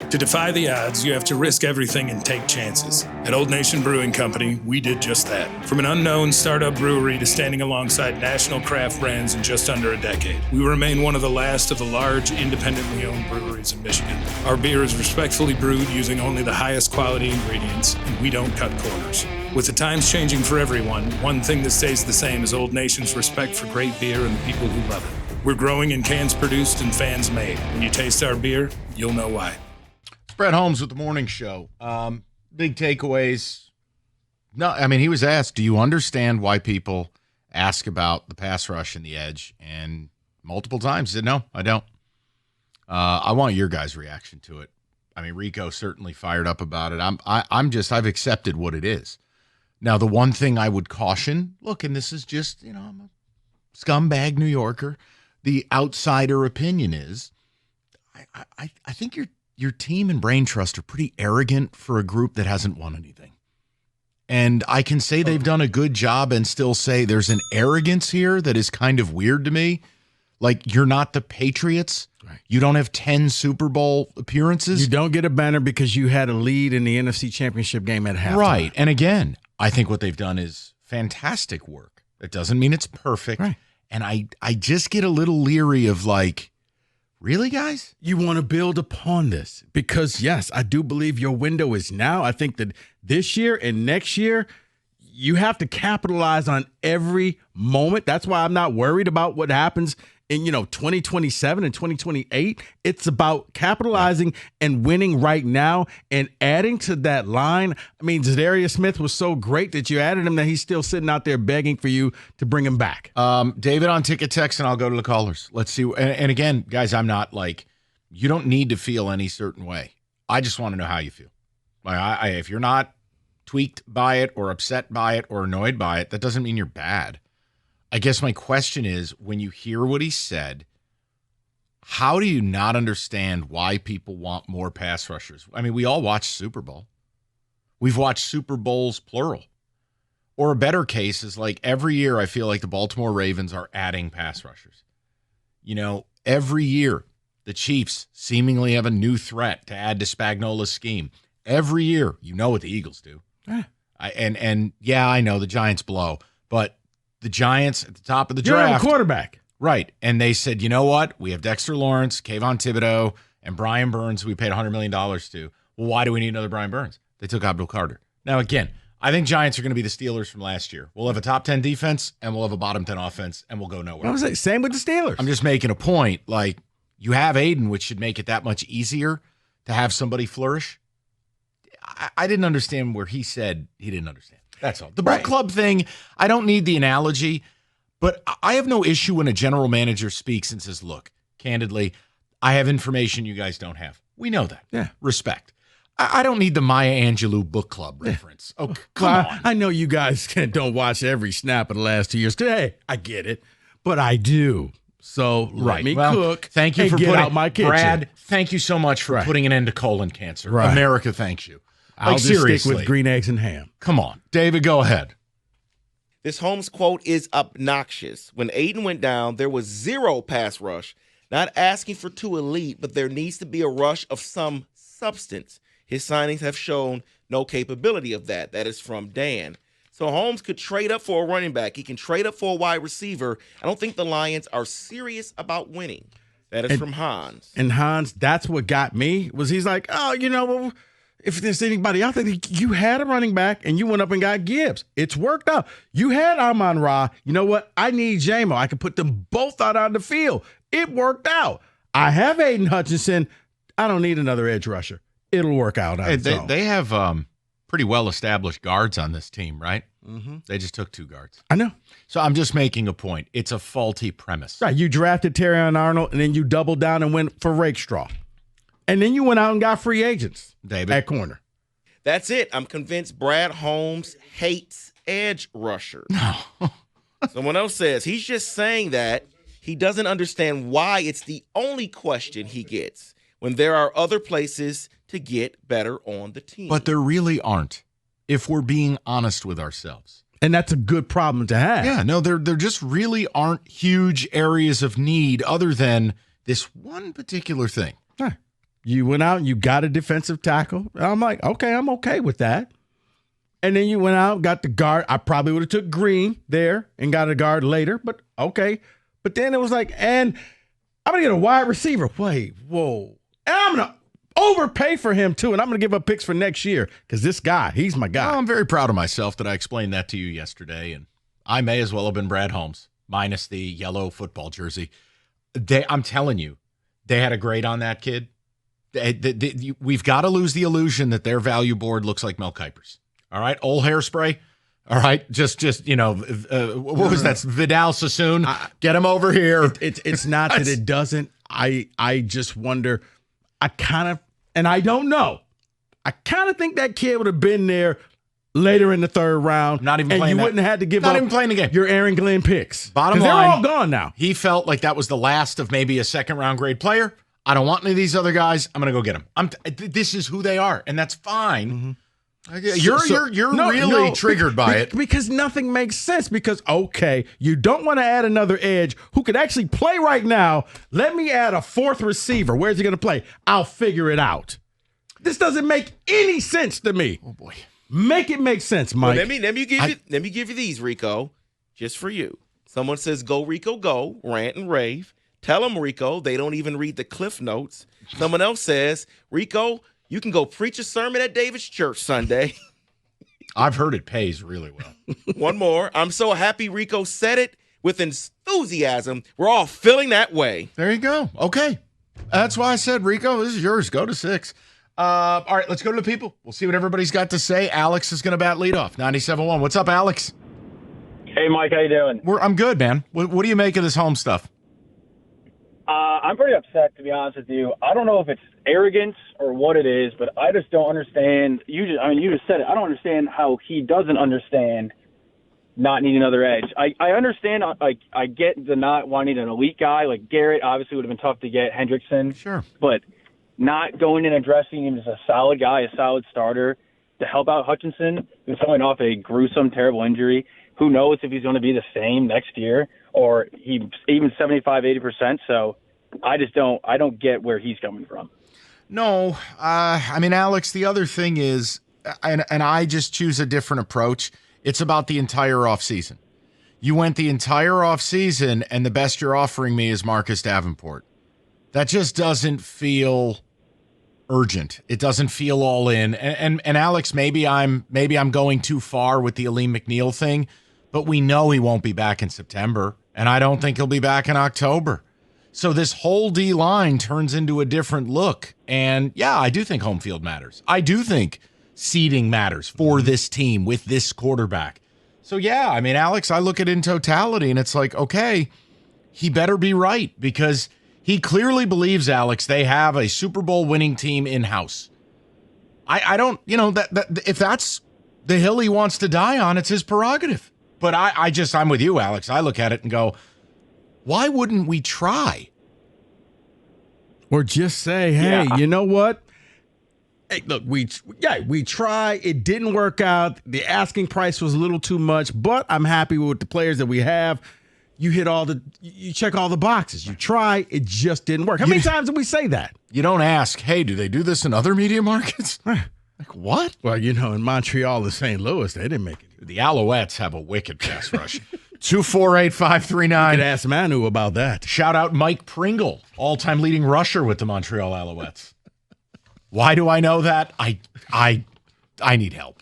To defy the odds, you have to risk everything and take chances. At Old Nation Brewing Company, we did just that. From an unknown startup brewery to standing alongside national craft brands in just under a decade, we remain one of the last of the large, independently owned breweries in Michigan. Our beer is respectfully brewed using only the highest quality ingredients, and we don't cut corners. With the times changing for everyone, one thing that stays the same is Old Nation's respect for great beer and the people who love it. We're growing in cans produced and fans made. When you taste our beer, you'll know why. Brad Holmes with the morning show. Big takeaways. No, I mean, he was asked, do you understand why people ask about the pass rush and the edge? And multiple times he said, no, I don't. I want your guys' reaction to it. I mean, Rico certainly fired up about it. I've accepted what it is. Now, the one thing I would caution, look, and this is just, I'm a scumbag New Yorker. The outsider opinion is, I think your team and brain trust are pretty arrogant for a group that hasn't won anything. And I can say they've done a good job and still say there's an arrogance here that is kind of weird to me. Like, you're not the Patriots. Right. You don't have 10 Super Bowl appearances. You don't get a banner because you had a lead in the NFC Championship game at halftime. Right. And again, I think what they've done is fantastic work. It doesn't mean it's perfect. Right. And I just get a little leery of like, really, guys? You want to build upon this because, yes, I do believe your window is now. I think that this year and next year, you have to capitalize on every moment. That's why I'm not worried about what happens in 2027 and 2028. It's about capitalizing and winning right now and adding to that line. I mean, Zadarius Smith was so great that you added him that he's still sitting out there begging for you to bring him back. David on Ticket Text, and I'll go to the callers. Let's see. And again, guys, I'm not like, you don't need to feel any certain way. I just want to know how you feel. Like, if you're not tweaked by it or upset by it or annoyed by it, that doesn't mean you're bad. I guess my question is, when you hear what he said, how do you not understand why people want more pass rushers? I mean, we all watch Super Bowl. We've watched Super Bowls, plural. Or a better case is like every year I feel like the Baltimore Ravens are adding pass rushers. Every year the Chiefs seemingly have a new threat to add to Spagnuolo's scheme. Every year, you know what the Eagles do. Yeah. I know the Giants blow, but the Giants at the top of the You have draft. a quarterback. Right. And they said, you know what? We have Dexter Lawrence, Kayvon Thibodeau, and Brian Burns, who we paid $100 million to. Well, why do we need another Brian Burns? They took Abdul Carter. Now, again, I think Giants are going to be the Steelers from last year. We'll have a top 10 defense, and we'll have a bottom 10 offense, and we'll go nowhere. I was like, same with the Steelers. I'm just making a point. Like, you have Aiden, which should make it that much easier to have somebody flourish. I didn't understand where he said he didn't understand. That's all. The book club thing, I don't need the analogy, but I have no issue when a general manager speaks and says, look, candidly, I have information you guys don't have. We know that. Yeah. Respect. I don't need the Maya Angelou book club reference. Oh, come on. I know you guys don't watch every snap of the last 2 years. Hey, I get it, but I do. So let me cook. Thank you and for get putting out my kitchen. Brad, thank you so much for putting an end to colon cancer. Right. America thanks you. I'll just seriously. stick with green eggs and ham. Come on. David, go ahead. This Holmes quote is obnoxious. When Aiden went down, there was zero pass rush. Not asking for too elite, but there needs to be a rush of some substance. His signings have shown no capability of that. That is from Dan. So Holmes could trade up for a running back. He can trade up for a wide receiver. I don't think the Lions are serious about winning. That is from Hans. And Hans, that's what got me, was he's like, well, if there's anybody out there, you had a running back and you went up and got Gibbs. It's worked out. You had Amon-Ra. You know what? I need J-Mo. I can put them both out on the field. It worked out. I have Aiden Hutchinson. I don't need another edge rusher. It'll work out on its own. They have pretty well-established guards on this team, right? Mm-hmm. They just took 2 guards. I know. So I'm just making a point. It's a faulty premise. Right. You drafted Terrion Arnold, and then you doubled down and went for Rakestraw. And then you went out and got free agents at corner. That's it. I'm convinced Brad Holmes hates edge rushers. No. Someone else says he's just saying that he doesn't understand why it's the only question he gets when there are other places to get better on the team. But there really aren't, if we're being honest with ourselves. And that's a good problem to have. Yeah, no, there just really aren't huge areas of need other than this one particular thing. Right. You went out and you got a defensive tackle. And I'm like, okay, I'm okay with that. And then you went out, got the guard. I probably would have took Green there and got a guard later, but okay. But then it was like, and I'm going to get a wide receiver. Wait, whoa. And I'm going to overpay for him too, and I'm going to give up picks for next year because this guy, he's my guy. Well, I'm very proud of myself that I explained that to you yesterday, and I may as well have been Brad Holmes, minus the yellow football jersey. I'm telling you, they had a grade on that kid. We've got to lose the illusion that their value board looks like Mel Kiper's. All right, old hairspray. All right, just what was that? Vidal Sassoon. Get him over here. It's not that it doesn't. I just wonder. And I don't know. I kind of think that kid would have been there later in the third round. Not even and playing. You wouldn't have had to give not up even playing the game. Your Aaron Glenn picks. Bottom line, they're all gone now. He felt like that was the last of maybe a second-round grade player. I don't want any of these other guys. I'm going to go get them. This is who they are, and that's fine. Mm-hmm. You're really triggered by it because nothing makes sense. Because okay, you don't want to add another edge who could actually play right now. Let me add a fourth receiver. Where's he going to play? I'll figure it out. This doesn't make any sense to me. Oh boy, make it make sense, Mike. Well, let me give you these, Rico, just for you. Someone says, "Go Rico, go!" Rant and rave. Tell them, Rico, they don't even read the Cliff Notes. Someone else says, Rico, you can go preach a sermon at David's church Sunday. I've heard it pays really well. One more. I'm so happy Rico said it with enthusiasm. We're all feeling that way. There you go. Okay. That's why I said, Rico, this is yours. Go to 6. All right, let's go to the people. We'll see what everybody's got to say. Alex is going to bat leadoff. 97.1. What's up, Alex? Hey, Mike. How you doing? I'm good, man. What do you make of this home stuff? I'm pretty upset, to be honest with you. I don't know if it's arrogance or what it is, but I just don't understand. You just said it. I don't understand how he doesn't understand not needing another edge. I understand. I get the not wanting an elite guy like Garrett. Obviously, would have been tough to get Hendrickson. Sure, but not going in and addressing him as a solid guy, a solid starter to help out Hutchinson, who's coming off a gruesome, terrible injury. Who knows if he's going to be the same next year or he even 75, 80%. So I don't get where he's coming from. No, I mean, Alex, the other thing is, and I just choose a different approach. It's about the entire offseason. You went the entire offseason, and the best you're offering me is Marcus Davenport. That just doesn't feel urgent. It doesn't feel all in. And Alex, maybe I'm going too far with the Aleem McNeil thing, but we know he won't be back in September, and I don't think he'll be back in October. So this whole D-line turns into a different look. And, yeah, I do think home field matters. I do think seeding matters for this team with this quarterback. So, yeah, I mean, Alex, I look at it in totality, and it's like, okay, he better be right because he clearly believes, Alex, they have a Super Bowl winning team in-house. I don't, that if that's the hill he wants to die on, it's his prerogative. But I'm with you, Alex. I look at it and go, why wouldn't we try? Or just say, hey, You know what? Hey, look, we try. It didn't work out. The asking price was a little too much, but I'm happy with the players that we have. You check all the boxes. You try. It just didn't work. How many times did we say that? You don't ask, hey, do they do this in other media markets? Like what? Well, in Montreal and St. Louis, they didn't make it. The Alouettes have a wicked pass rush. 248-539. You could ask Manu about that. Shout out Mike Pringle, all-time leading rusher with the Montreal Alouettes. Why do I know that? I need help.